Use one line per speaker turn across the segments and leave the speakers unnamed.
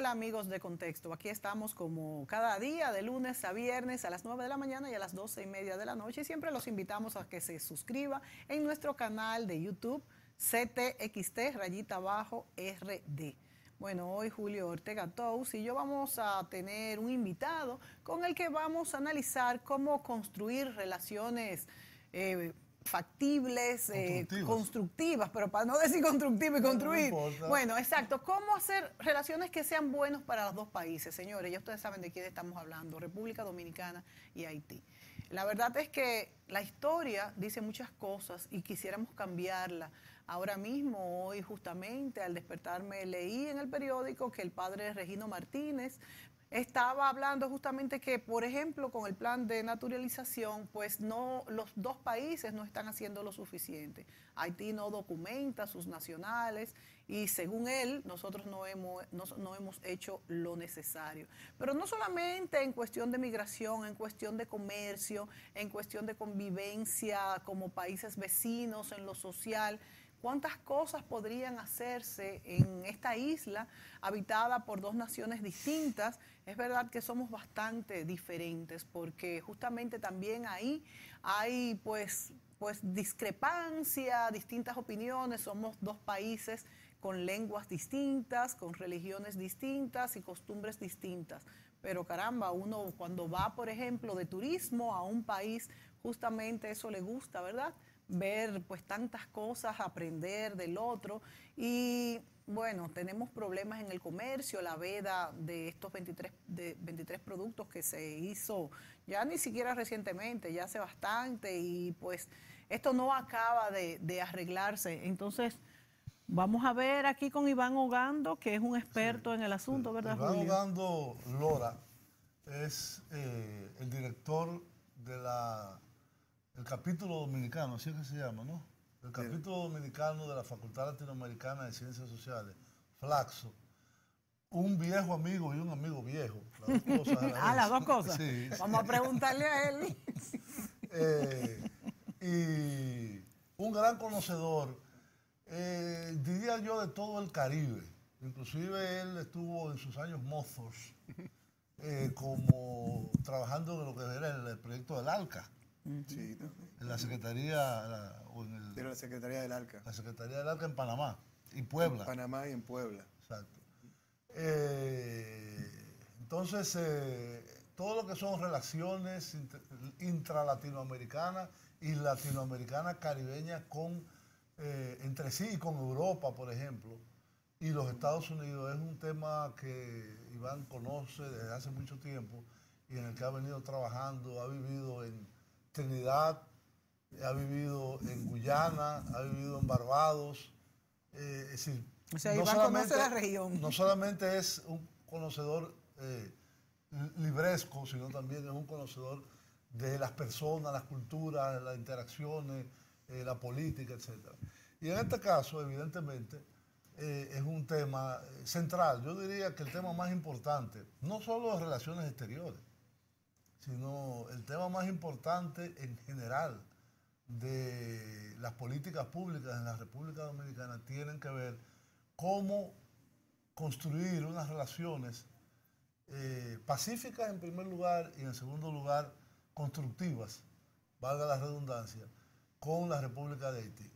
Hola amigos de Contexto, aquí estamos como cada día de lunes a viernes a las 9 de la mañana y a las 12:30 de la noche y siempre los invitamos a que se suscriba en nuestro canal de YouTube CTXT_RD. Bueno, hoy Julio Ortega Tous y yo vamos a tener un invitado con el que vamos a analizar cómo construir relaciones factibles, constructivas, pero para no decir constructivo y construir.
No importa.
Bueno, exacto. ¿Cómo hacer relaciones que sean buenas para los dos países, señores? Ya ustedes saben de quién estamos hablando, República Dominicana y Haití. La verdad es que la historia dice muchas cosas y quisiéramos cambiarla. Ahora mismo, hoy justamente al despertarme, leí en el periódico que el padre Regino Martínez estaba hablando justamente que, por ejemplo, con el plan de naturalización, pues no, los dos países no están haciendo lo suficiente. Haití no documenta a sus nacionales y según él, nosotros no hemos hecho lo necesario. Pero no solamente en cuestión de migración, en cuestión de comercio, en cuestión de convivencia como países vecinos, en lo social. ¿Cuántas cosas podrían hacerse en esta isla habitada por dos naciones distintas? Es verdad que somos bastante diferentes porque justamente también ahí hay pues discrepancia, distintas opiniones. Somos dos países con lenguas distintas, con religiones distintas y costumbres distintas. Pero caramba, uno cuando va, por ejemplo, de turismo a un país, justamente eso le gusta, ¿verdad? Ver pues tantas cosas, aprender del otro y bueno, tenemos problemas en el comercio, la veda de estos 23 productos que se hizo ya ni siquiera recientemente, ya hace bastante y pues esto no acaba de arreglarse. Entonces, vamos a ver aquí con Iván Ogando, que es un experto en el asunto, ¿verdad,
Iván
Julio?
Ogando Lora es el director de el capítulo dominicano, así es que se llama, ¿no? El capítulo dominicano de la Facultad Latinoamericana de Ciencias Sociales, FLACSO. Un viejo amigo y un amigo viejo. Las dos cosas a la vez.
Las dos cosas.
Sí.
Vamos a preguntarle a él.
Y un gran conocedor, diría yo, de todo el Caribe. Inclusive él estuvo en sus años mozos como trabajando en lo que era el proyecto del ALCA.
Sí,
En la Secretaría
de la Secretaría del ALCA.
La Secretaría del ALCA en Panamá y Puebla.
En Panamá y en Puebla.
Exacto. Entonces, todo lo que son relaciones intralatinoamericanas y latinoamericanas caribeñas entre sí y con Europa, por ejemplo, y los Estados Unidos, es un tema que Iván conoce desde hace mucho tiempo y en el que ha venido trabajando, ha vivido en Trinidad, ha vivido en Guyana, ha vivido en Barbados. Es decir,
o sea, Iván conoce la región.
No solamente es un conocedor libresco, sino también es un conocedor de las personas, las culturas, las interacciones, la política, etc. Y en este caso, evidentemente, es un tema central. Yo diría que el tema más importante, no solo de relaciones exteriores, sino el tema más importante en general de las políticas públicas en la República Dominicana tienen que ver cómo construir unas relaciones pacíficas en primer lugar y en segundo lugar constructivas, valga la redundancia, con la República de Haití.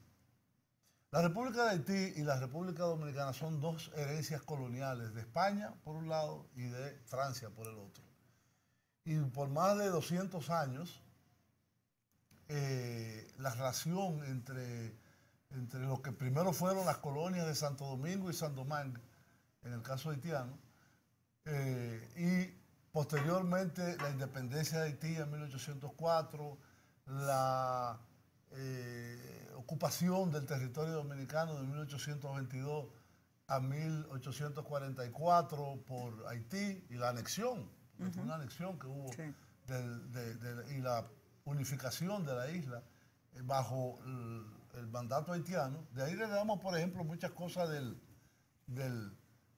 La República de Haití y la República Dominicana son dos herencias coloniales de España por un lado y de Francia por el otro. Y por más de 200 años, la relación entre lo que primero fueron las colonias de Santo Domingo y San Domingo, en el caso haitiano, y posteriormente la independencia de Haití en 1804, la ocupación del territorio dominicano de 1822 a 1844 por Haití y la anexión, porque fue una anexión que hubo, sí, y la unificación de la isla bajo el mandato haitiano. De ahí le damos, por ejemplo, muchas cosas del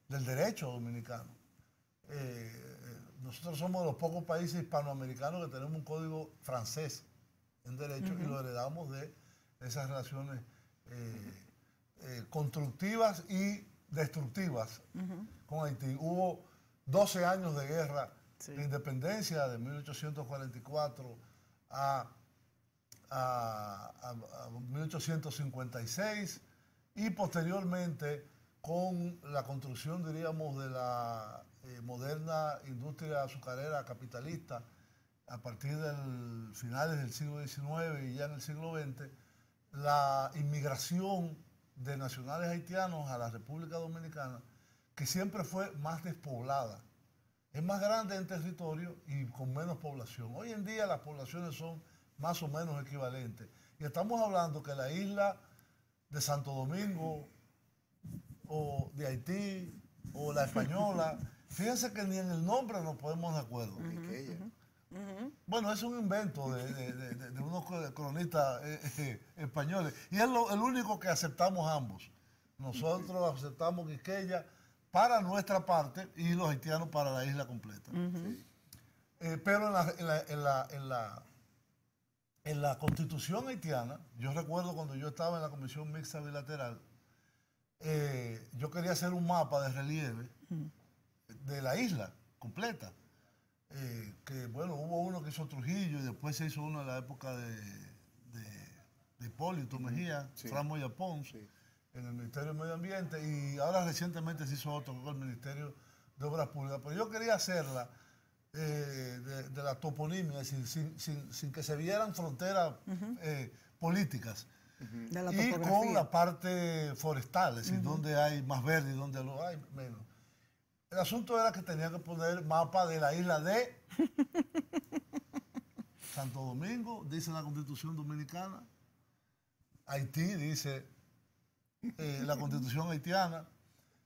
derecho dominicano. Nosotros somos de los pocos países hispanoamericanos que tenemos un código francés en derecho y lo heredamos de esas relaciones constructivas y destructivas con Haití. Hubo 12 años de guerra de independencia de 1844 a 1856 y posteriormente con la construcción, diríamos, de la moderna industria azucarera capitalista a partir del finales del siglo XIX y ya en el siglo XX, la inmigración de nacionales haitianos a la República Dominicana, que siempre fue más despoblada. Es más grande en territorio y con menos población. Hoy en día las poblaciones son más o menos equivalentes. Y estamos hablando que la isla de Santo Domingo o de Haití o la Española, fíjense que ni en el nombre nos ponemos de acuerdo. Bueno, es un invento de unos cronistas españoles. Y es el único que aceptamos ambos. Nosotros aceptamos Quisqueya para nuestra parte y los haitianos para la isla completa. Pero en la Constitución haitiana, yo recuerdo cuando yo estaba en la Comisión Mixta Bilateral, yo quería hacer un mapa de relieve de la isla completa. Que bueno, hubo uno que hizo Trujillo y después se hizo uno en la época de Hipólito Mejía, Fran Moya Pons, en el Ministerio de Medio Ambiente, y ahora recientemente se hizo otro con el Ministerio de Obras Públicas. Pero yo quería hacerla de la toponimia, es decir, sin que se vieran fronteras políticas. Y con la parte forestal, es decir, donde hay más verde y donde lo hay menos. El asunto era que tenía que poner mapa de la isla de Santo Domingo, dice la Constitución Dominicana. Haití, dice la Constitución haitiana.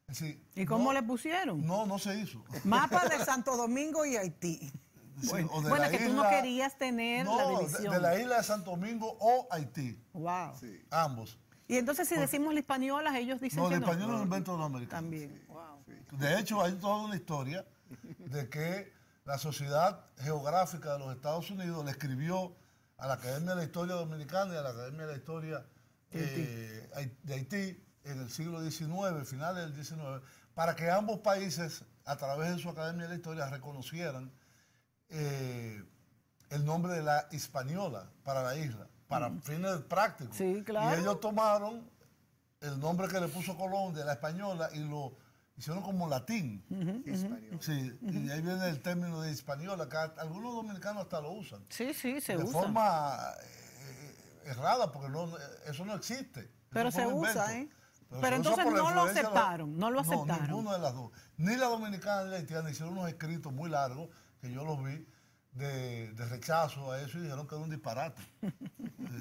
Es decir,
¿y cómo le pusieron?
No se hizo.
Mapa de Santo Domingo y Haití.
Sí,
bueno, que tú no querías tener la división.
De la isla de Santo Domingo o Haití.
Wow.
Sí. Ambos.
Y entonces si decimos la española, ellos dicen que no.
No, la española es un invento de los americanos.
También. Wow.
De hecho, hay toda una historia de que la Sociedad Geográfica de los Estados Unidos le escribió a la Academia de la Historia Dominicana y a la Academia de la Historia de Haití en el siglo XIX, finales del XIX, para que ambos países, a través de su Academia de la Historia, reconocieran el nombre de la Hispaniola para la isla, para fines prácticos.
Sí, claro.
Y ellos tomaron el nombre que le puso Colón de la Española y lo hicieron como latín. Sí, y ahí viene el término de hispaniola, que algunos dominicanos hasta lo usan.
Sí, se usa.
De forma errada, porque eso no existe.
Pero se usa, ¿eh? Pero entonces no lo aceptaron, no lo aceptaron.
No, ninguna de las dos. Ni la dominicana ni la haitiana hicieron unos escritos muy largos, que yo los vi, de rechazo a eso y dijeron que era un disparate,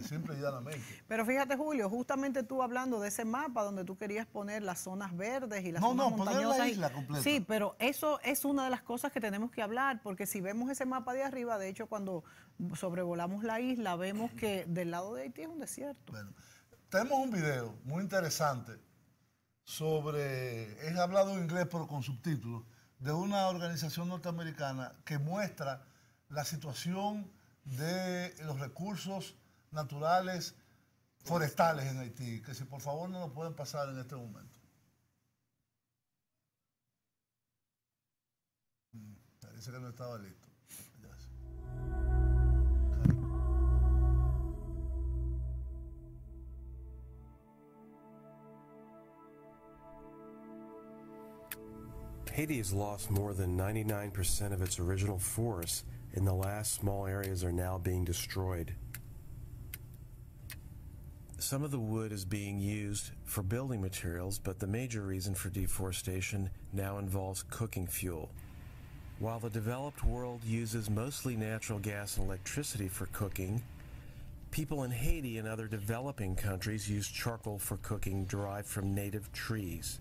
simple y llanamente.
Pero fíjate, Julio, justamente tú hablando de ese mapa donde tú querías poner las zonas verdes y las zonas montañosas.
Poner la isla completa.
Sí, pero eso es una de las cosas que tenemos que hablar, porque si vemos ese mapa de arriba, de hecho, cuando sobrevolamos la isla, vemos que del lado de Haití es un desierto.
Bueno, tenemos un video muy interesante sobre, es hablado en inglés pero con subtítulos, de una organización norteamericana que muestra la situación de los recursos naturales forestales en Haití, que si por favor no lo pueden pasar en este momento. Parece que no estaba listo.
Haiti has lost more than 99% of its original forests, and the last small areas are now being destroyed. Some of the wood is being used for building materials, but the major reason for deforestation now involves cooking fuel. While the developed world uses mostly natural gas and electricity for cooking, people in Haiti and other developing countries use charcoal for cooking derived from native trees.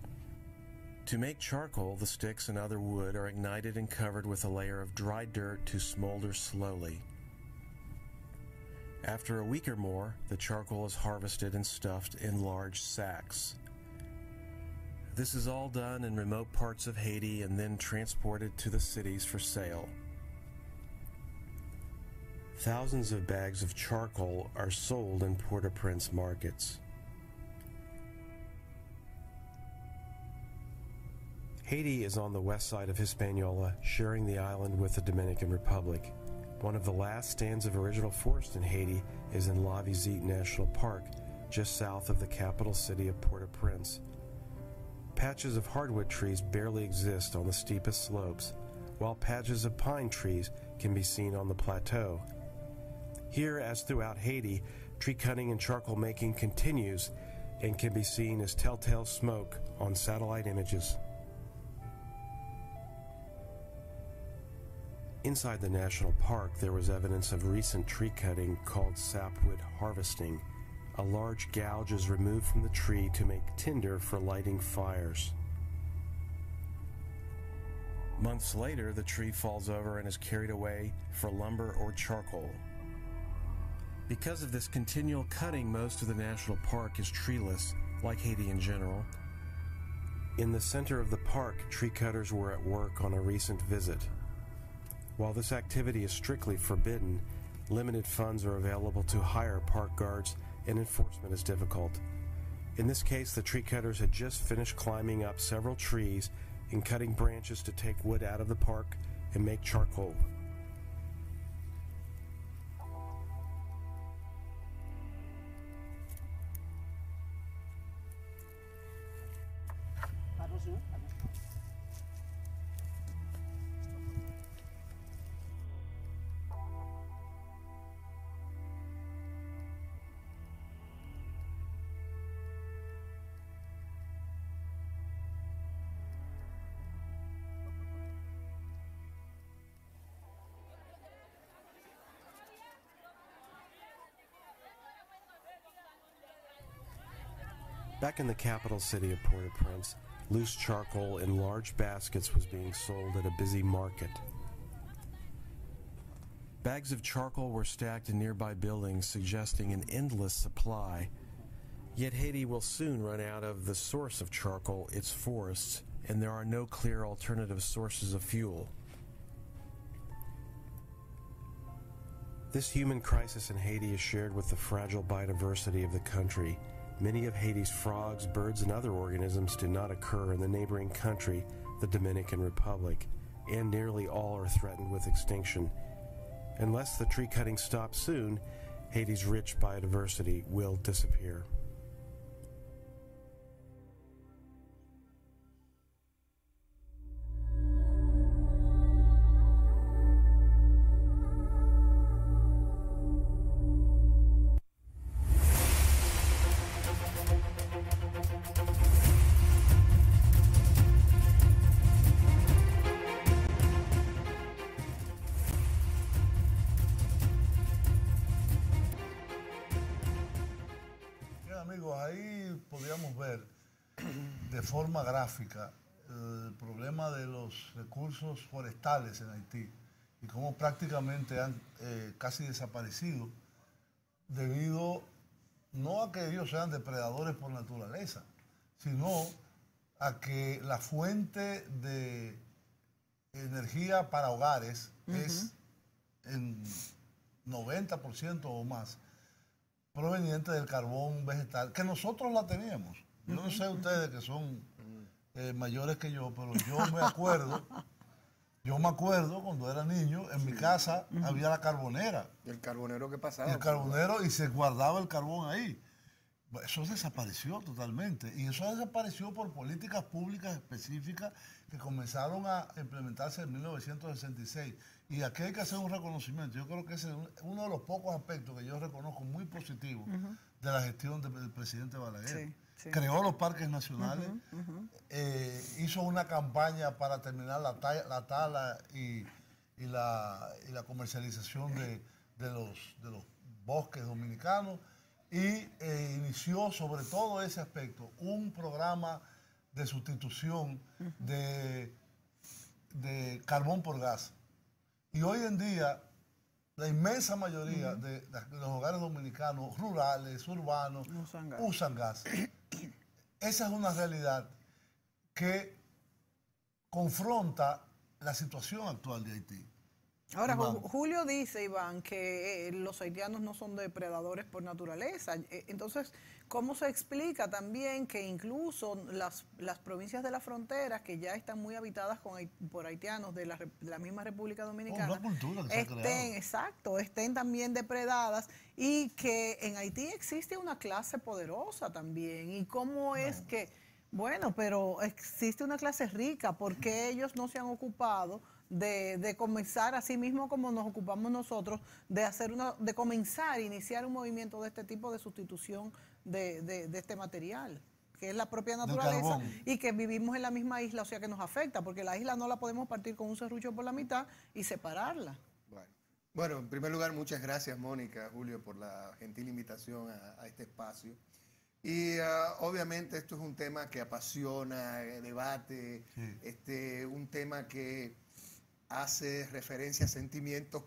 To make charcoal, the sticks and other wood are ignited and covered with a layer of dry dirt to smolder slowly. After a week or more, the charcoal is harvested and stuffed in large sacks. This is all done in remote parts of Haiti and then transported to the cities for sale. Thousands of bags of charcoal are sold in Port-au-Prince markets. Haiti is on the west side of Hispaniola, sharing the island with the Dominican Republic. One of the last stands of original forest in Haiti is in La Visite National Park, just south of the capital city of Port-au-Prince. Patches of hardwood trees barely exist on the steepest slopes, while patches of pine trees can be seen on the plateau. Here, as throughout Haiti, tree cutting and charcoal making continues and can be seen as telltale smoke on satellite images. Inside the national park, there was evidence of recent tree cutting called sapwood harvesting. A large gouge is removed from the tree to make tinder for lighting fires. Months later, the tree falls over and is carried away for lumber or charcoal. Because of this continual cutting, most of the national park is treeless, like Haiti in general. In the center of the park, tree cutters were at work on a recent visit. While this activity is strictly forbidden, limited funds are available to hire park guards and enforcement is difficult. In this case, the tree cutters had just finished climbing up several trees and cutting branches to take wood out of the park and make charcoal. Back in the capital city of Port-au-Prince, loose charcoal in large baskets was being sold at a busy market. Bags of charcoal were stacked in nearby buildings, suggesting an endless supply. Yet Haiti will soon run out of the source of charcoal, its forests, and there are no clear alternative sources of fuel. This human crisis in Haiti is shared with the fragile biodiversity of the country. Many of Haiti's frogs, birds, and other organisms do not occur in the neighboring country, the Dominican Republic, and nearly all are threatened with extinction. Unless the tree cutting stops soon, Haiti's rich biodiversity will disappear.
Amigos, ahí podíamos ver de forma gráfica el problema de los recursos forestales en Haití y cómo prácticamente han casi desaparecido debido no a que ellos sean depredadores por naturaleza, sino a que la fuente de energía para hogares es en 90% o más proveniente del carbón vegetal, que nosotros la teníamos. Yo no sé ustedes que son mayores que yo, pero yo me acuerdo cuando era niño, en mi casa había la carbonera.
¿Y el carbonero qué pasaba?
Y el carbonero, y se guardaba el carbón ahí. Eso desapareció totalmente. Y eso desapareció por políticas públicas específicas que comenzaron a implementarse en 1966. Y aquí hay que hacer un reconocimiento. Yo creo que ese es uno de los pocos aspectos que yo reconozco muy positivos de la gestión del presidente Balaguer. Sí, sí. Creó los parques nacionales, hizo una campaña para terminar la tala y la comercialización de los bosques dominicanos y inició sobre todo ese aspecto un programa de sustitución de carbón por gas. Y hoy en día, la inmensa mayoría de los hogares dominicanos, rurales, urbanos, usan gas. Esa es una realidad que confronta la situación actual de Haití.
Ahora,
Iván.
Julio dice, Iván, que los haitianos no son depredadores por naturaleza. Entonces, ¿cómo se explica también que incluso las provincias de la frontera, que ya están muy habitadas por haitianos de la misma República Dominicana,
una cultura que se ha creado.
exacto, estén también depredadas y que en Haití existe una clase poderosa también? ¿Y cómo es que, bueno, pero existe una clase rica? ¿Por qué ellos no se han ocupado de comenzar, así mismo como nos ocupamos nosotros, de comenzar, iniciar un movimiento de este tipo de sustitución de este material, que es la propia naturaleza
carbón.
y que vivimos en la misma isla, o sea que nos afecta, porque la isla no la podemos partir con un serrucho por la mitad y separarla?
Bueno, en primer lugar, muchas gracias, Mónica, Julio, por la gentil invitación a este espacio. Y obviamente esto es un tema que apasiona, debate, un tema que hace referencia a sentimientos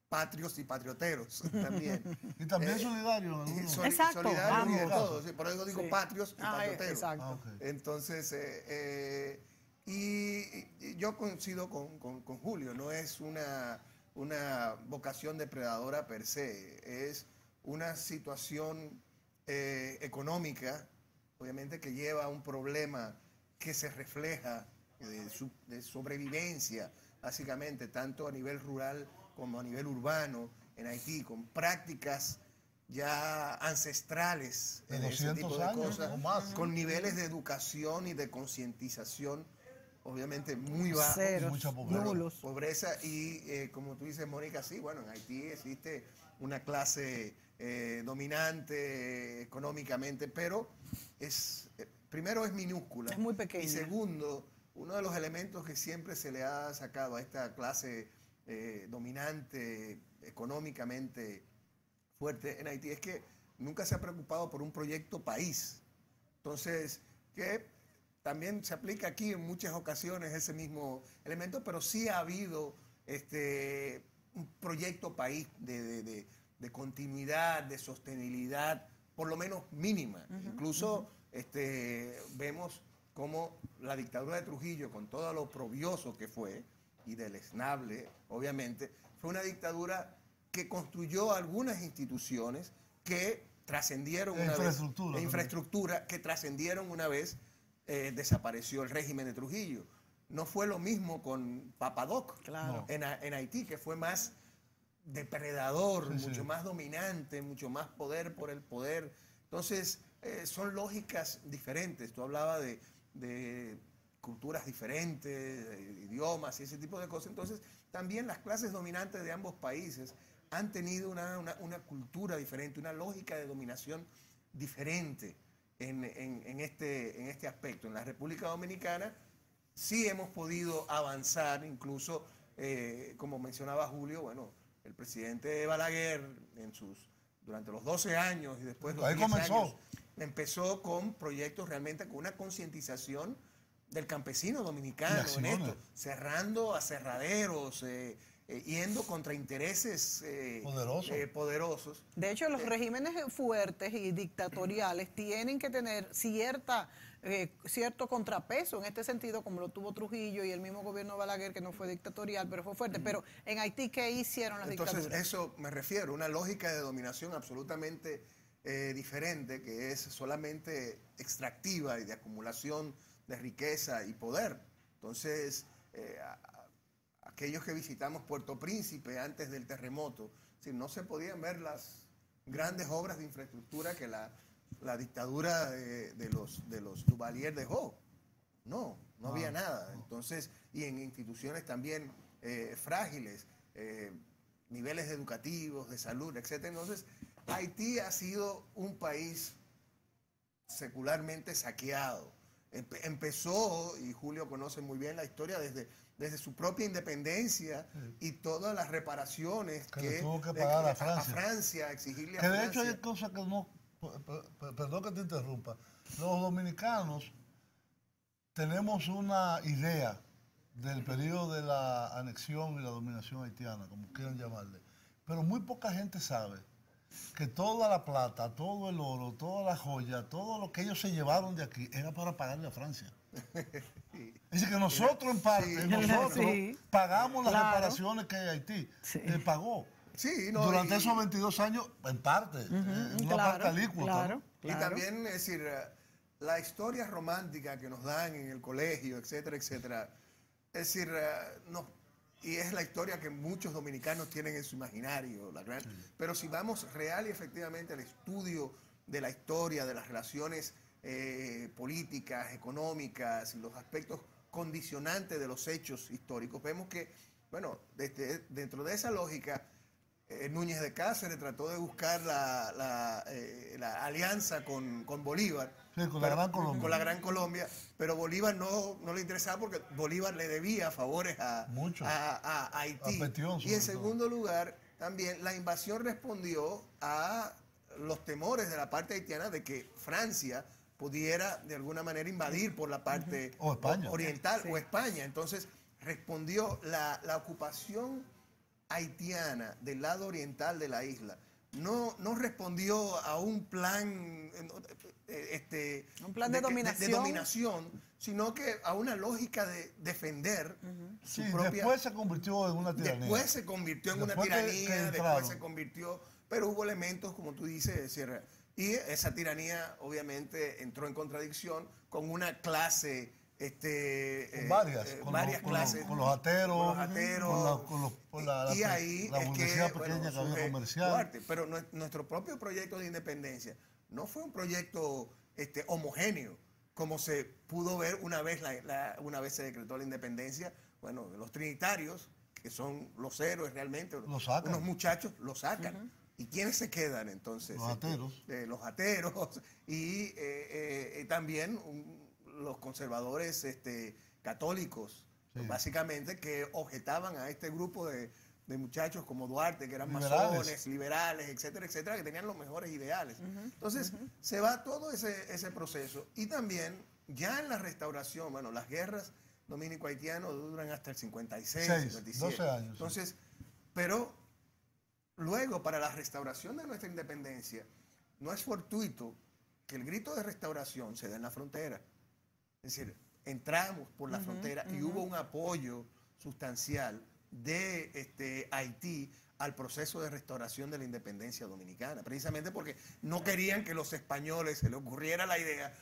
patrios y patrioteros también.
Y también solidario en algunos.
Exacto,
Solidarios y
ambos.
todos, sí, por eso digo
Sí.
patrios y patrioteros.
Exacto.
Ah, ok.
Entonces, y yo coincido con Julio, no es una vocación depredadora per se, es una situación económica, obviamente, que lleva a un problema que se refleja de sobrevivencia, básicamente, tanto a nivel rural como a nivel urbano en Haití, con prácticas ya ancestrales
De
en ese
200
tipo de
años
cosas,
o más.
con niveles de educación y de concientización obviamente muy bajos.
Ceros,
mucha pobreza.
nulos.
Pobreza y como tú dices, Mónica, sí, bueno, en Haití existe una clase dominante económicamente, pero primero es minúscula.
Es muy pequeña.
Y segundo, uno de los elementos que siempre se le ha sacado a esta clase dominante económicamente fuerte en Haití es que nunca se ha preocupado por un proyecto país. Entonces, que también se aplica aquí en muchas ocasiones ese mismo elemento, pero sí ha habido un proyecto país de continuidad, de sostenibilidad, por lo menos mínima. Incluso vemos cómo la dictadura de Trujillo, con todo lo oprobioso que fue, y deleznable, obviamente, fue una dictadura que construyó algunas instituciones que trascendieron una vez. Infraestructura que trascendieron una vez desapareció el régimen de Trujillo. No fue lo mismo con Papadoc
Claro.
en Haití, que fue más depredador,
Sí,
mucho
sí.
más dominante, mucho más poder por el poder. Entonces, son lógicas diferentes. Tú hablabas de culturas diferentes, de idiomas y ese tipo de cosas. Entonces, también las clases dominantes de ambos países han tenido una cultura diferente, una lógica de dominación diferente en este aspecto. En la República Dominicana sí hemos podido avanzar, incluso, como mencionaba Julio, bueno, el presidente Balaguer durante los 12 años y después los
Ahí
10
comenzó.
años, empezó con proyectos realmente con una concientización del campesino
Y
dominicano en
acciones.
esto, cerrando aserraderos, yendo contra intereses poderosos.
De hecho, los regímenes fuertes y dictatoriales tienen que tener cierto contrapeso en este sentido, como lo tuvo Trujillo y el mismo gobierno de Balaguer, que no fue dictatorial, pero fue fuerte. Pero en Haití, ¿qué hicieron las
Entonces,
dictaduras?
eso me refiero, una lógica de dominación absolutamente diferente, que es solamente extractiva y de acumulación de riqueza y poder. Entonces, aquellos que visitamos Puerto Príncipe antes del terremoto, no se podían ver las grandes obras de infraestructura que la dictadura de los Duvalier dejó. No había nada. Entonces, y en instituciones también frágiles, niveles educativos, de salud, etc. Entonces, Haití ha sido un país secularmente saqueado. Empezó, y Julio conoce muy bien la historia, desde su propia independencia y todas las reparaciones
que le tuvo que pagar a Francia.
Exigirle a
Que de
Francia.
hecho hay cosas que no... Perdón que te interrumpa. Los dominicanos tenemos una idea del periodo de la anexión y la dominación haitiana, como quieran llamarle, pero muy poca gente sabe que toda la plata, todo el oro, toda la joya, todo lo que ellos se llevaron de aquí era para pagarle a Francia. Dice que nosotros en parte,
Sí.
nosotros
Sí.
pagamos las
Claro.
reparaciones que Haití pagó.
Sí, no,
Durante
y-
esos 22 años, en parte, en una parte alícuota.
claro,
Y
claro.
también, es decir, la historia romántica que nos dan en el colegio, etcétera, etcétera, es decir, y es la historia que muchos dominicanos tienen en su imaginario, pero si vamos real y efectivamente al estudio de la historia, de las relaciones políticas, económicas, los aspectos condicionantes de los hechos históricos, vemos que, bueno, dentro de esa lógica, Núñez de Cáceres trató de buscar la alianza con Bolívar.
Sí, con la Gran Colombia.
Con la Gran Colombia, pero Bolívar no le interesaba porque Bolívar le debía favores
Mucho.
a Haití.
A Petión,
Y
sobre
en segundo lugar, también la invasión respondió a los temores de la parte haitiana de que Francia pudiera de alguna manera invadir por la parte
O España.
oriental
Sí.
o España. Entonces respondió la ocupación haitiana del lado oriental de la isla. No respondió a un plan,
Un plan de dominación.
dominación, sino que a una lógica de defender su
Sí,
propia...
después se convirtió en una tiranía.
Después se convirtió en
Después
una
que
tiranía, después
entraron.
se convirtió, pero hubo elementos, como tú dices, es decir, y esa tiranía obviamente entró en contradicción con una clase,
Con varias,
varias clases,
con los ateros,
con los ateros,
con la
y ahí
la
es
burguesía
que,
pequeña
bueno,
que había
surge
comercial.
Duarte. Pero nuestro propio proyecto de independencia no fue un proyecto homogéneo, como se pudo ver una vez se decretó la independencia. Bueno, los trinitarios, que son los héroes realmente,
Lo sacan.
unos muchachos lo sacan. ¿Y quiénes se quedan entonces?
Los ateros.
Los ateros y también los conservadores católicos,
Sí.
básicamente, que objetaban a este grupo de muchachos como Duarte, que eran
Liberales.
masones, liberales, etcétera, etcétera, que tenían los mejores ideales. Entonces, se va todo ese proceso. Y también, ya en la restauración, bueno, las guerras dominico-haitianas duran hasta el 56, 57.
12 años. Sí.
Entonces, pero luego, para la restauración de nuestra independencia, no es fortuito que el grito de restauración se dé en la frontera. Es decir, entramos por la frontera y hubo un apoyo sustancial de Haití al proceso de restauración de la independencia dominicana, precisamente porque no querían que los españoles se les ocurriera la idea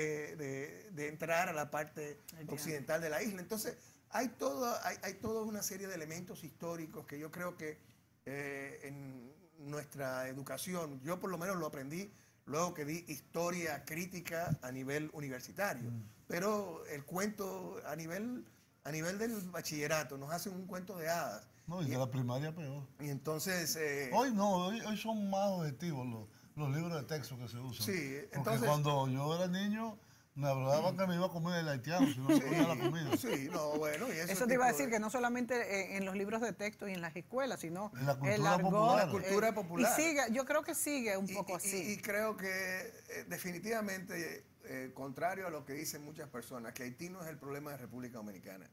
de entrar a la parte occidental de la isla. Entonces, hay toda una serie de elementos históricos que yo creo que en nuestra educación, yo por lo menos lo aprendí luego que di historia crítica a nivel universitario, pero el cuento a nivel del bachillerato nos hacen un cuento de hadas.
No, y de la primaria peor.
Y entonces...
Hoy no, hoy son más objetivos los libros de texto que se usan.
Sí,
Porque
entonces-
cuando yo era niño, me hablaban que me iba a comer el haitiano, si no me comía la comida.
Sí, no, bueno, y
Eso te iba a decir que no solamente en los libros de texto y en las escuelas, sino
En la cultura
el argot,
popular.
La cultura popular.
Y sigue, yo creo que sigue un poco así.
Y creo que definitivamente, contrario a lo que dicen muchas personas, que Haití no es el problema de República Dominicana.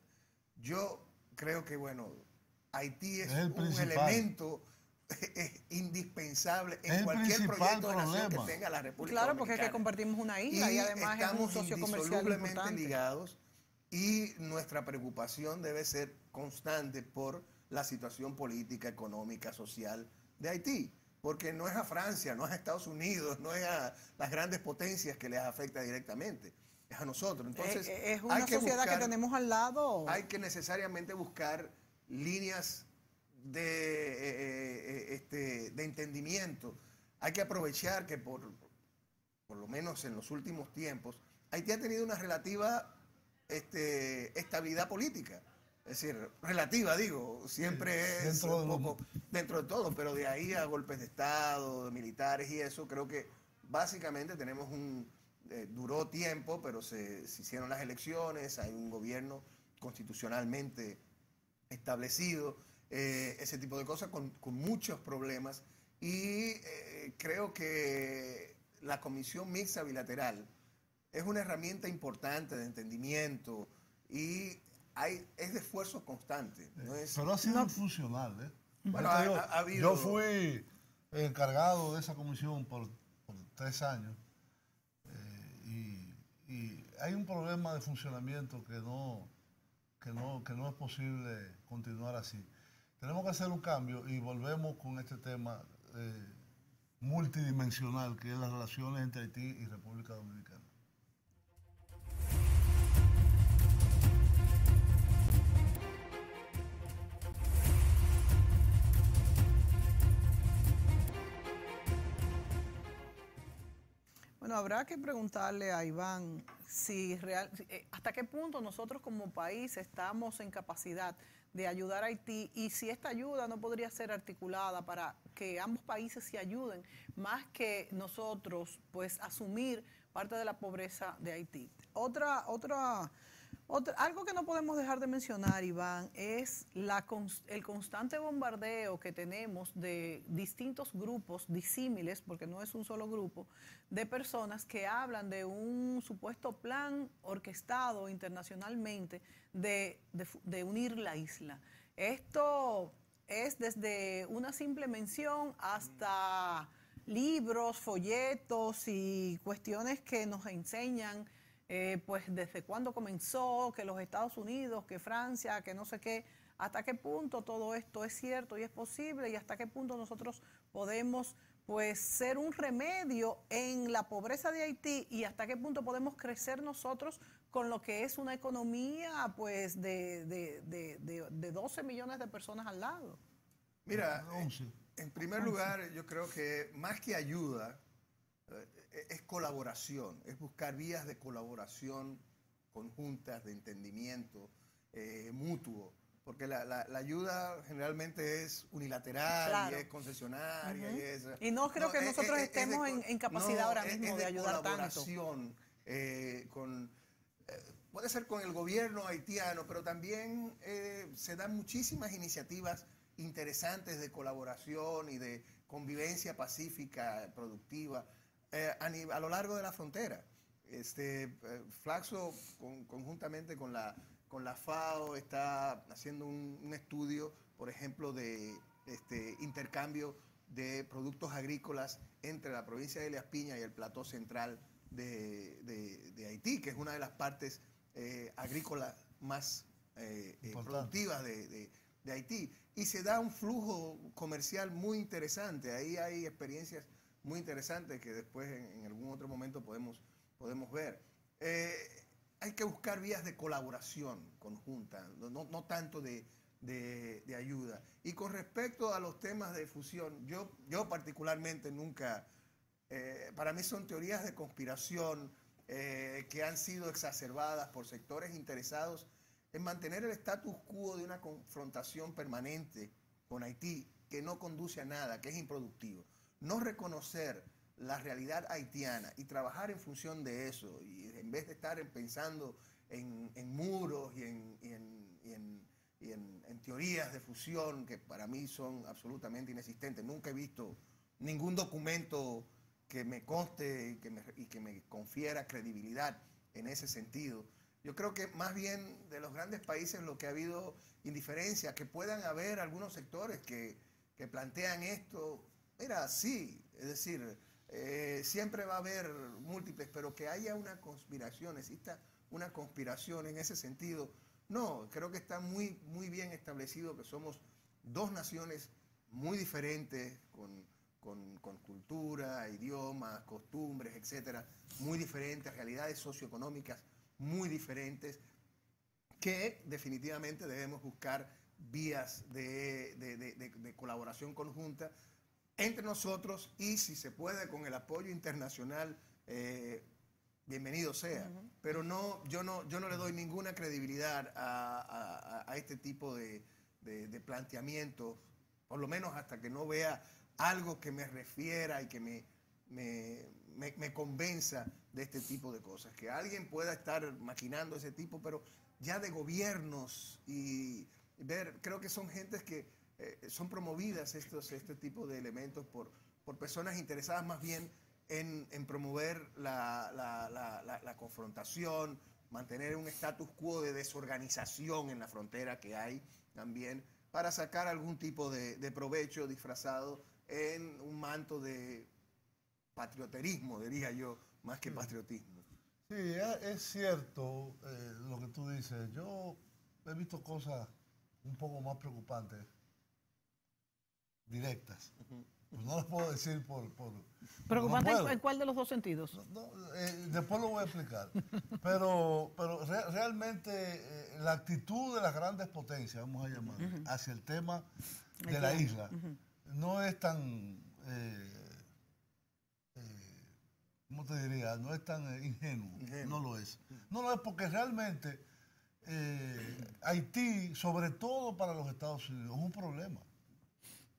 Yo creo que, bueno, Haití es
el
un
principal.
elemento indispensable
Es
en
el
cualquier
principal
proyecto de nación
problema.
que tenga la República
Claro, porque es que
Dominicana.
compartimos una isla y además es un
estamos
socio comercial
indisolublemente
importante.
ligados y nuestra preocupación debe ser constante por la situación política, económica, social de Haití. Porque no es a Francia, no es a Estados Unidos, no es a las grandes potencias que les afecta directamente, es a nosotros. Entonces,
es una
hay que
sociedad que
buscar-
tenemos al lado.
hay que necesariamente buscar líneas de entendimiento. Hay que aprovechar que por lo menos en los últimos tiempos, Haití ha tenido una relativa estabilidad política. Es decir, relativa, digo, siempre es
Dentro de
un poco dentro de todo, pero de ahí a golpes de Estado, de militares y eso, creo que básicamente tenemos duró tiempo, pero se hicieron las elecciones, hay un gobierno constitucionalmente establecido, ese tipo de cosas con muchos problemas y creo que la Comisión Mixta Bilateral es una herramienta importante de entendimiento y es de esfuerzo constante. No es,
Pero ha sido funcional, ¿eh?
Bueno,
Yo te digo,
ha habido-
yo fui encargado de esa comisión por 3 años y hay un problema de funcionamiento que no es posible continuar así. Tenemos que hacer un cambio y volvemos con este tema multidimensional que es las relaciones entre Haití y República Dominicana.
Bueno, habrá que preguntarle a Iván hasta qué punto nosotros como país estamos en capacidad de ayudar a Haití y si esta ayuda no podría ser articulada para que ambos países se ayuden más que nosotros pues asumir parte de la pobreza de Haití. Algo que no podemos dejar de mencionar, Iván, es el constante bombardeo que tenemos de distintos grupos disímiles, porque no es un solo grupo, de personas que hablan de un supuesto plan orquestado internacionalmente de unir la isla. Esto es desde una simple mención hasta libros, folletos y cuestiones que nos enseñan pues desde cuándo comenzó, que los Estados Unidos, que Francia, que no sé qué, hasta qué punto todo esto es cierto y es posible y hasta qué punto nosotros podemos pues ser un remedio en la pobreza de Haití y hasta qué punto podemos crecer nosotros con lo que es una economía pues de 12 millones de personas al lado.
Mira, en primer lugar, yo creo que más que ayuda, es colaboración, es buscar vías de colaboración conjuntas, de entendimiento mutuo, porque la ayuda generalmente es unilateral, claro, y es concesionaria.
Y no creo que nosotros estemos en capacidad ahora mismo de ayudar tanto.
Puede ser con el gobierno haitiano, pero también se dan muchísimas iniciativas interesantes de colaboración y de convivencia pacífica, productiva, a lo largo de la frontera. Flaxo, conjuntamente con la FAO, está haciendo un estudio, por ejemplo, de intercambio de productos agrícolas entre la provincia de Elías Piña y el plató central de Haití, que es una de las partes agrícolas más productivas de Haití. Y se da un flujo comercial muy interesante. Ahí hay experiencias muy interesantes que después en algún otro momento podemos ver. Hay que buscar vías de colaboración conjunta, no tanto de ayuda. Y con respecto a los temas de fusión, yo particularmente nunca, para mí son teorías de conspiración que han sido exacerbadas por sectores interesados en mantener el status quo de una confrontación permanente con Haití que no conduce a nada, que es improductivo. No reconocer la realidad haitiana y trabajar en función de eso, y en vez de estar pensando en muros y en teorías de fusión que para mí son absolutamente inexistentes. Nunca he visto ningún documento que me conste y que me confiera credibilidad en ese sentido. Yo creo que más bien de los grandes países lo que ha habido indiferencia, que puedan haber algunos sectores que plantean esto. Mira, sí, es decir, siempre va a haber múltiples, pero que haya una conspiración, exista una conspiración en ese sentido. No, creo que está muy, muy bien establecido que somos dos naciones muy diferentes, con cultura, idiomas, costumbres, etcétera, muy diferentes, realidades socioeconómicas muy diferentes, que definitivamente debemos buscar vías de colaboración conjunta entre nosotros y, si se puede, con el apoyo internacional, bienvenido sea. Pero yo no le doy ninguna credibilidad a este tipo de planteamientos, por lo menos hasta que no vea algo que me refiera y que me convenza de este tipo de cosas. Que alguien pueda estar maquinando ese tipo, pero ya de gobiernos y ver, creo que son gentes que son promovidas este tipo de elementos por personas interesadas más bien en promover la confrontación, mantener un status quo de desorganización en la frontera que hay también, para sacar algún tipo de provecho disfrazado en un manto de patrioterismo, diría yo, más que patriotismo.
Sí, es cierto lo que tú dices. Yo he visto cosas un poco más preocupantes, directas. Pues no las puedo decir por
¿Preocupante
no
en cuál de los dos sentidos?
después lo voy a explicar. Pero realmente la actitud de las grandes potencias, vamos a llamar, hacia el tema de la isla, no es tan, ¿cómo te diría? No es tan ingenuo, no lo es. No lo es porque realmente Haití, sobre todo para los Estados Unidos, es un problema.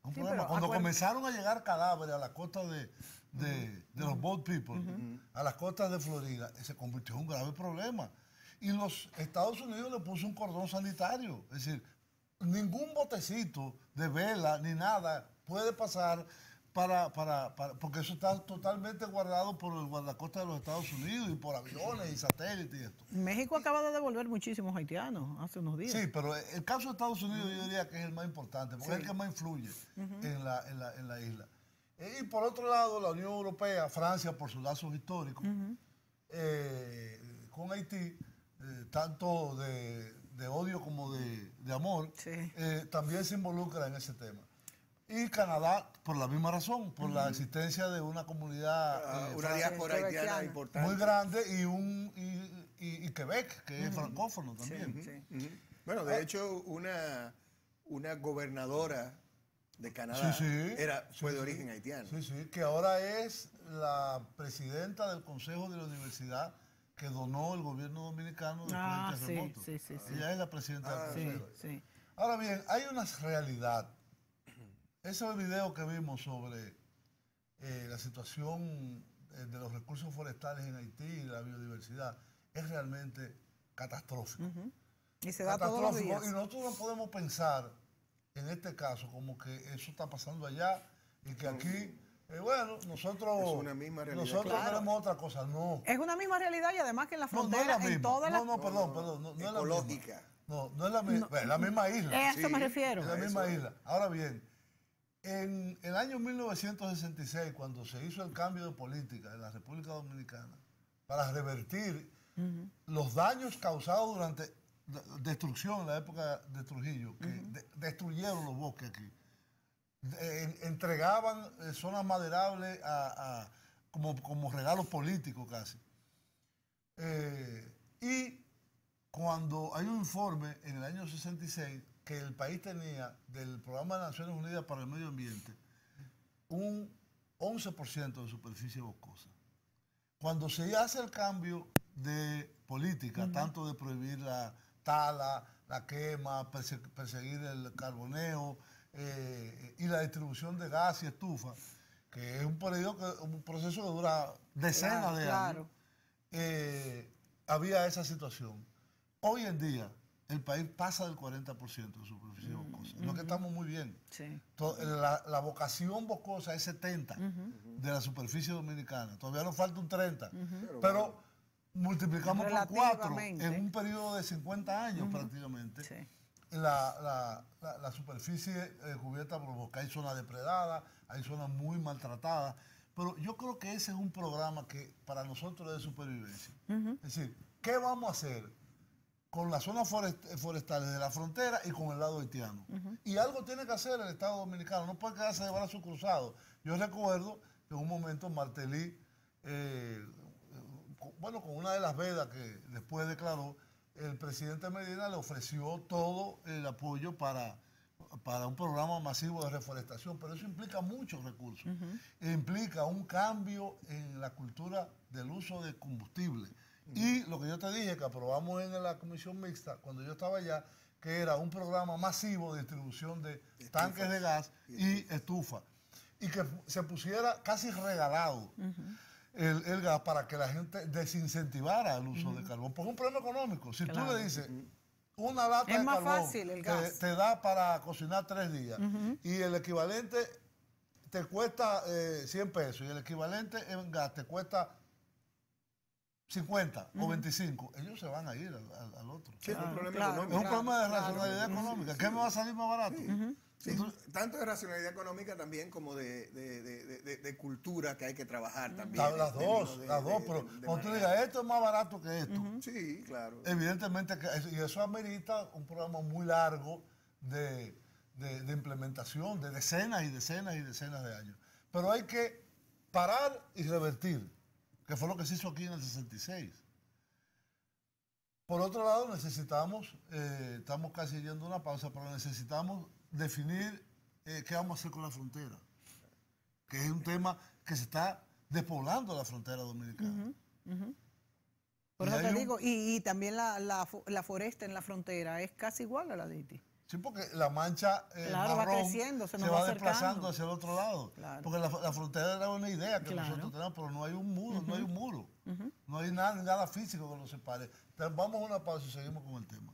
Un problema. Cuando comenzaron a llegar cadáveres a la costa de los Boat People, a las costas de Florida, se convirtió en un grave problema. Y los Estados Unidos le puso un cordón sanitario. Es decir, ningún botecito de vela ni nada puede pasar porque eso está totalmente guardado por el guardacosta de los Estados Unidos y por aviones y satélites y esto.
México acaba de devolver muchísimos haitianos hace unos días.
Sí, pero el caso de Estados Unidos yo diría que es el más importante, porque es el que más influye en la isla. Y por otro lado, la Unión Europea, Francia por sus lazos históricos, con Haití, tanto de odio como de amor, también se involucra en ese tema. Y Canadá, por la misma razón, por la existencia de una comunidad,
una diáspora haitiana importante.
Muy grande, y Quebec, que es francófono también.
Bueno, de hecho, una gobernadora de Canadá fue de origen haitiano.
Sí, que ahora es la presidenta del Consejo de la Universidad que donó el gobierno dominicano después del terremoto. Ella es la presidenta del Consejo. Ahora bien, hay una realidad. Ese video que vimos sobre la situación de los recursos forestales en Haití y la biodiversidad es realmente catastrófico.
Y se da todos los días.
Y nosotros no podemos pensar en este caso como que eso está pasando allá y que aquí, bueno, nosotros
es una misma realidad.
Nosotros tenemos otra cosa, no.
Es una misma realidad y además que en la frontera,
no es
en todas las...
perdón, no es
ecológica.
No es la misma. Es la misma isla.
A eso me refiero.
Es la misma isla. Ahora bien, en el año 1966, cuando se hizo el cambio de política en la República Dominicana para revertir los daños causados durante destrucción en la época de Trujillo, que destruyeron los bosques aquí, entregaban zonas maderables como regalos políticos casi. Y cuando hay un informe en el año 66 que el país tenía del Programa de Naciones Unidas para el Medio Ambiente un 11% de superficie boscosa. Cuando se hace el cambio de política, tanto de prohibir la tala, la quema, perseguir el carboneo y la distribución de gas y estufa, que es un proceso que dura decenas de años, había esa situación. Hoy en día, el país pasa del 40% de superficie boscosa. No es que estamos muy bien.
Sí.
La vocación boscosa es 70% de la superficie dominicana. Todavía nos falta un 30%. Pero multiplicamos por 4 en un periodo de 50 años prácticamente. Sí. La superficie cubierta por bosque. Hay zonas depredadas, hay zonas muy maltratadas. Pero yo creo que ese es un programa que para nosotros es de supervivencia. Es decir, ¿qué vamos a hacer con las zonas forestales de la frontera y con el lado haitiano? Y algo tiene que hacer el Estado Dominicano, no puede quedarse de brazos cruzados. Yo recuerdo que en un momento Martelly, con una de las vedas que después declaró, el presidente Medina le ofreció todo el apoyo para un programa masivo de reforestación, pero eso implica muchos recursos. Implica un cambio en la cultura del uso de combustible. Y lo que yo te dije, que aprobamos en la comisión mixta, cuando yo estaba allá, que era un programa masivo de distribución de tanques de gas y estufa. Y que se pusiera casi regalado el gas para que la gente desincentivara el uso de carbón. Por un problema económico. Si tú le dices, una lata de carbón
fácil el gas.
Te da para cocinar 3 días y el equivalente te cuesta 100 pesos y el equivalente en gas te cuesta 50 o 25, ellos se van a ir al otro.
Sí, es un problema económico.
Es un problema de racionalidad económica. ¿Qué me va a salir más barato?
Sí, tanto de racionalidad económica también como de cultura que hay que trabajar también.
Las dos, pero cuando tú digas, esto es más barato que esto.
Sí, claro.
Evidentemente, y eso amerita un programa muy largo de implementación, de decenas y decenas y decenas de años. Pero hay que parar y revertir, que fue lo que se hizo aquí en el 66. Por otro lado, necesitamos, estamos casi yendo a una pausa, pero necesitamos definir qué vamos a hacer con la frontera, que es un tema que se está despoblando la frontera dominicana.
Por eso te digo, y también la foresta en la frontera es casi igual a la de Haití.
Sí, porque la mancha
claro,
marrón
va creciendo, se
va desplazando hacia el otro lado.
Claro.
Porque la frontera era una idea que nosotros tenemos, pero no hay un muro, no hay un muro. No hay nada físico que nos separe. Entonces, vamos a una pausa y seguimos con el tema.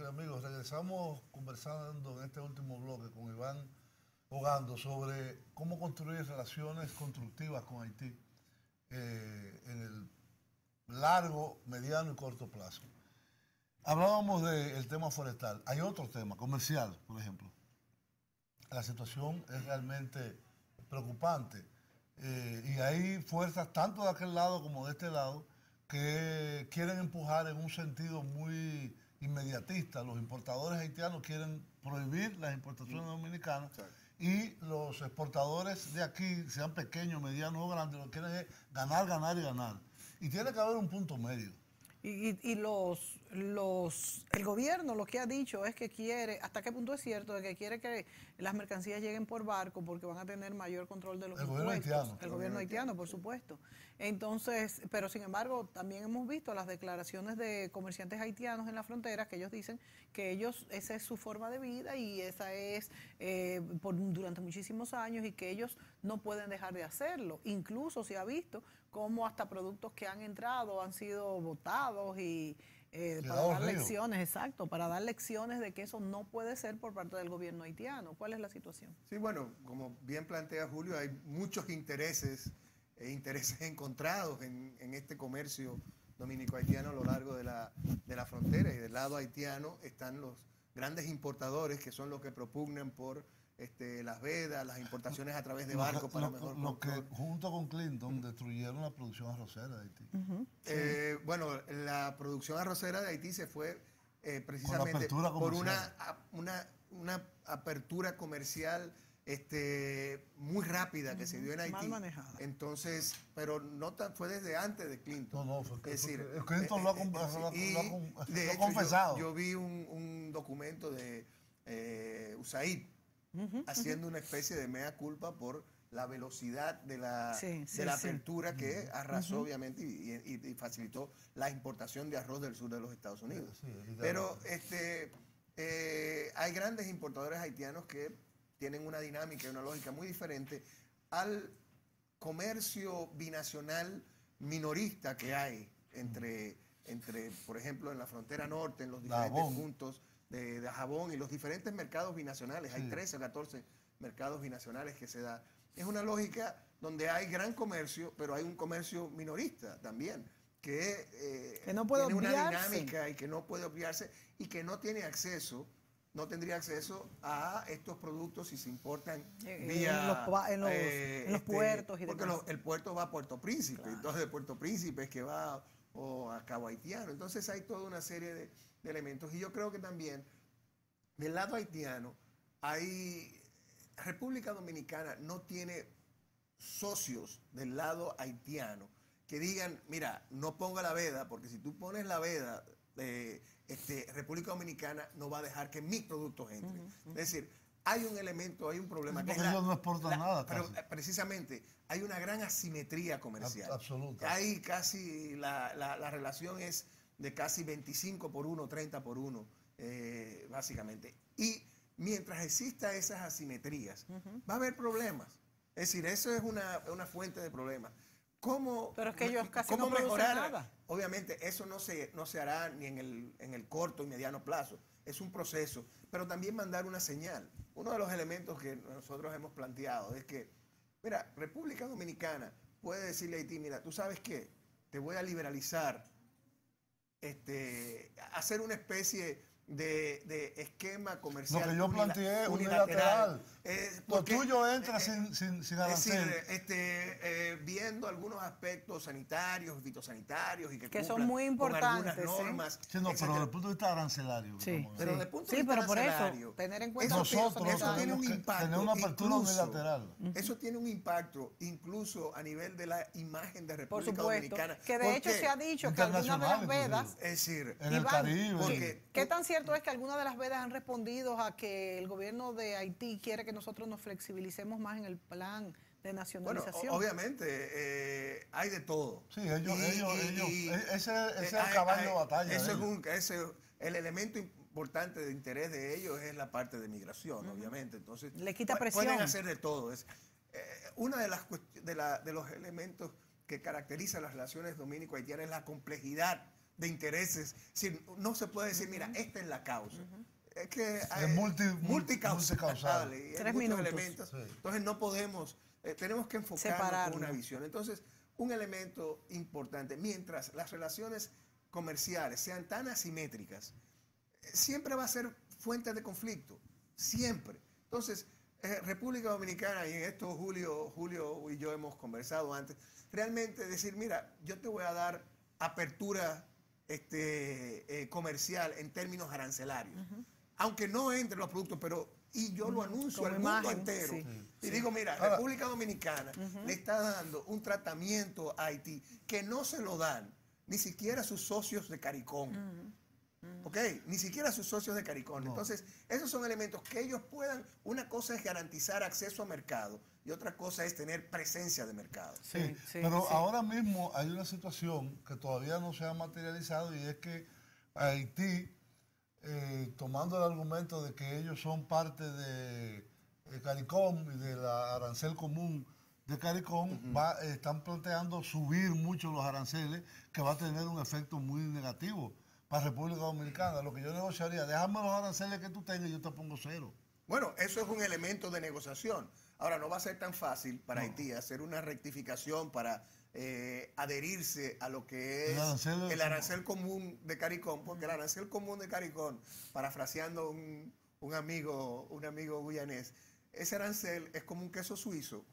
Amigos, regresamos conversando en este último bloque con Iván Ogando sobre cómo construir relaciones constructivas con Haití en el largo, mediano y corto plazo. Hablábamos del tema forestal. Hay otro tema, comercial, por ejemplo. La situación es realmente preocupante y hay fuerzas tanto de aquel lado como de este lado que quieren empujar en un sentido muy inmediatista. Los importadores haitianos quieren prohibir las importaciones dominicanas y los exportadores de aquí, sean pequeños, medianos o grandes, lo que quieren es ganar, ganar y ganar. Y tiene que haber un punto medio.
Y el gobierno lo que ha dicho es que quiere, hasta qué punto es cierto, de que quiere que las mercancías lleguen por barco porque van a tener mayor control de los impuestos. El gobierno haitiano, por supuesto. Entonces, pero sin embargo, también hemos visto las declaraciones de comerciantes haitianos en la frontera que ellos dicen que esa es su forma de vida y esa es durante muchísimos años y que ellos no pueden dejar de hacerlo. Incluso se ha visto cómo hasta productos que han entrado han sido botados y para dar lecciones, para dar lecciones de que eso no puede ser por parte del gobierno haitiano. ¿Cuál es la situación?
Sí, bueno, como bien plantea Julio, hay muchos intereses encontrados en este comercio dominico-haitiano a lo largo de la frontera, y del lado haitiano están los grandes importadores que son los que propugnan por las vedas, las importaciones a través de barcos para mejor
control. Que junto con Clinton destruyeron la producción arrocera de Haití.
Bueno, la producción arrocera de Haití se fue precisamente por una apertura comercial muy rápida que se dio en Haití.
Mal manejada.
Entonces, pero no fue desde antes de Clinton.
No, fue
es decir,
Clinton lo ha confesado.
Yo vi un documento de USAID haciendo una especie de mea culpa por la velocidad de la apertura que arrasó obviamente y facilitó la importación de arroz del sur de los Estados Unidos. Pero hay grandes importadores haitianos que tienen una dinámica y una lógica muy diferente al comercio binacional minorista que hay entre por ejemplo, en la frontera norte, en los diferentes puntos de Dajabón y los diferentes mercados binacionales. Hay 13 o 14 mercados binacionales que se da. Es una lógica donde hay gran comercio, pero hay un comercio minorista también, que
no puede
tiene
obviarse.
Una dinámica y que no puede obviarse y que no tiene acceso, no tendría acceso a estos productos si se importan vía
en los puertos y
porque
demás.
El puerto va a Puerto Príncipe, entonces de Puerto Príncipe es que va a Cabo Haitiano. Entonces hay toda una serie de elementos. Y yo creo que también del lado haitiano República Dominicana no tiene socios del lado haitiano que digan, mira, no ponga la veda, porque si tú pones la veda, República Dominicana no va a dejar que mis productos entren. Es decir, hay un elemento, hay un problema.
Porque ellos no exportan nada.
Pero precisamente hay una gran asimetría comercial.
Absoluta.
Hay casi, la relación es de casi 25 por 1, 30 por 1, básicamente. Y mientras exista esas asimetrías, va a haber problemas. Es decir, eso es una fuente de problemas.
Pero es que ellos casi no producen nada.
Obviamente, eso no se hará ni en el corto y mediano plazo. Es un proceso. Pero también mandar una señal uno de los elementos que nosotros hemos planteado es que, mira, República Dominicana puede decirle a Haití, mira, ¿tú sabes qué? Te voy a liberalizar, hacer una especie de esquema comercial.
Lo que yo planteé, unilateral. Lo tuyo entra sin arancel.
Es decir, viendo algunos aspectos sanitarios, fitosanitarios y que
son muy importantes,
con algunas normas.
Sí, no, pero desde el punto de vista arancelario.
Sí,
pero desde el punto de vista
pero por
arancelario,
eso, tener en cuenta
nosotros
eso tiene un
tenemos que
impacto.
tener una apertura unilateral.
Eso tiene un impacto incluso a nivel de la imagen de
por
República
supuesto,
Dominicana.
que de hecho se ha dicho que algunas de las vedas,
es decir,
en el Caribe.
porque
¿qué tan cierto es que algunas de las vedas han respondido a que el gobierno de Haití quiere que nosotros nos flexibilicemos más en el plan de nacionalización?
bueno, obviamente hay de todo.
Sí, ellos ese es el caballo de batalla.
El elemento importante de interés de ellos es la parte de migración, obviamente. Entonces,
le quita presión.
Pueden hacer de todo. Una de los elementos que caracteriza las relaciones dominico-haitianas es la complejidad de intereses. No se puede decir, mira, esta es la causa. Es que hay multicausal. Y hay
3
muchos
minutos.
elementos.
Sí.
Entonces no podemos, tenemos que enfocarnos en una visión. Entonces, un elemento importante, mientras las relaciones comerciales sean tan asimétricas, siempre va a ser fuente de conflicto. Siempre. Entonces, República Dominicana, y en esto Julio y yo hemos conversado antes, realmente decir, mira, yo te voy a dar apertura comercial en términos arancelarios. Aunque no entre los productos, y yo lo anuncio al mundo entero. Y digo, mira, República Dominicana le está dando un tratamiento a Haití que no se lo dan ni siquiera a sus socios de CARICOM. ¿Ok? Ni siquiera a sus socios de CARICOM. No. Entonces, esos son elementos que ellos puedan. Una cosa es garantizar acceso a mercado y otra cosa es tener presencia de mercado.
Pero ahora mismo hay una situación que todavía no se ha materializado, y es que Haití, tomando el argumento de que ellos son parte de CARICOM y de la arancel común de CARICOM, están planteando subir mucho los aranceles, que va a tener un efecto muy negativo para República Dominicana. Lo que yo negociaría, déjame los aranceles que tú tengas y yo te pongo 0.
Bueno, eso es un elemento de negociación. Ahora, no va a ser tan fácil para Haití hacer una rectificación para adherirse a lo que es el arancel común de CARICOM, porque el arancel común de CARICOM, parafraseando un amigo guyanés, ese arancel es como un queso suizo,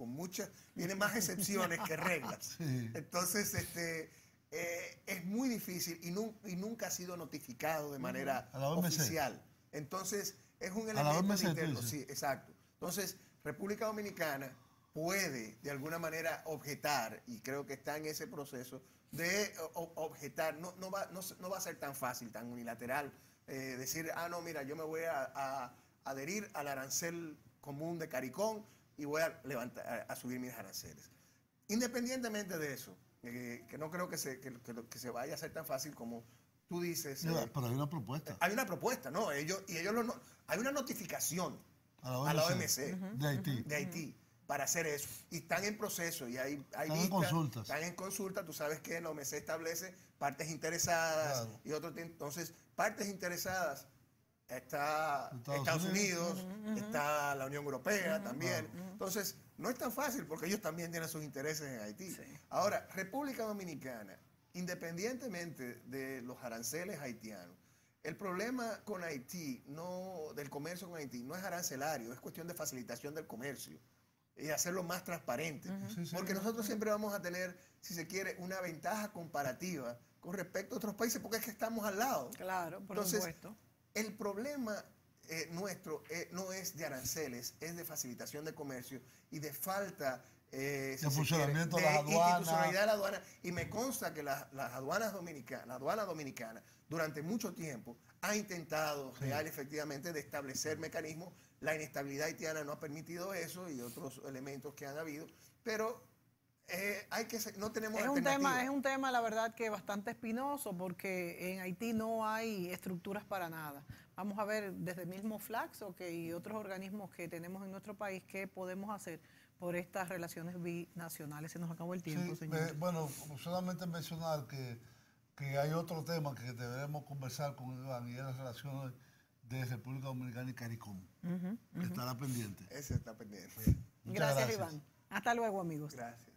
tiene más excepciones que reglas.
Sí.
Entonces, es muy difícil y nunca ha sido notificado de manera oficial. Entonces, es un elemento interno. Sí, exacto. Entonces, República Dominicana puede, de alguna manera, objetar, y creo que está en ese proceso de objetar. No va a ser tan fácil, tan unilateral, decir, no, mira, yo me voy a adherir al arancel común de CARICOM y voy a subir mis aranceles. Independientemente de eso, que no creo que se vaya a hacer tan fácil como tú dices.
Pero hay una propuesta.
Hay una propuesta, ¿no? Hay una notificación a la OMC de Haití para hacer eso. Y están en proceso y hay están en consulta. Tú sabes que la OMC establece partes interesadas y otros. Entonces, partes interesadas está Estados Unidos, está la Unión Europea también. Entonces, no es tan fácil porque ellos también tienen sus intereses en Haití. Sí. Ahora, República Dominicana, independientemente de los aranceles haitianos, el problema con Haití, del comercio con Haití, no es arancelario, es cuestión de facilitación del comercio y hacerlo más transparente. Porque nosotros siempre vamos a tener, si se quiere, una ventaja comparativa con respecto a otros países, porque es que estamos al lado.
Claro, por supuesto.
El problema nuestro no es de aranceles, es de facilitación de comercio y de falta
de funcionamiento de las aduanas.
Institucionalidad de la aduana. Y me consta que la aduana dominicana durante mucho tiempo ha intentado efectivamente de establecer mecanismos. La inestabilidad haitiana no ha permitido eso y otros elementos que han habido, pero no tenemos alternativa.
Es un tema, la verdad, que bastante espinoso, porque en Haití no hay estructuras para nada. Vamos a ver desde el mismo Flaxo y otros organismos que tenemos en nuestro país qué podemos hacer por estas relaciones binacionales. Se nos acabó el tiempo, señor.
Bueno, solamente mencionar que hay otro tema que deberemos conversar con Iván, y es las relaciones de República Dominicana y CARICOM. Estará pendiente.
Ese está pendiente.
Muchas
Gracias, Iván. Hasta luego, amigos.
Gracias.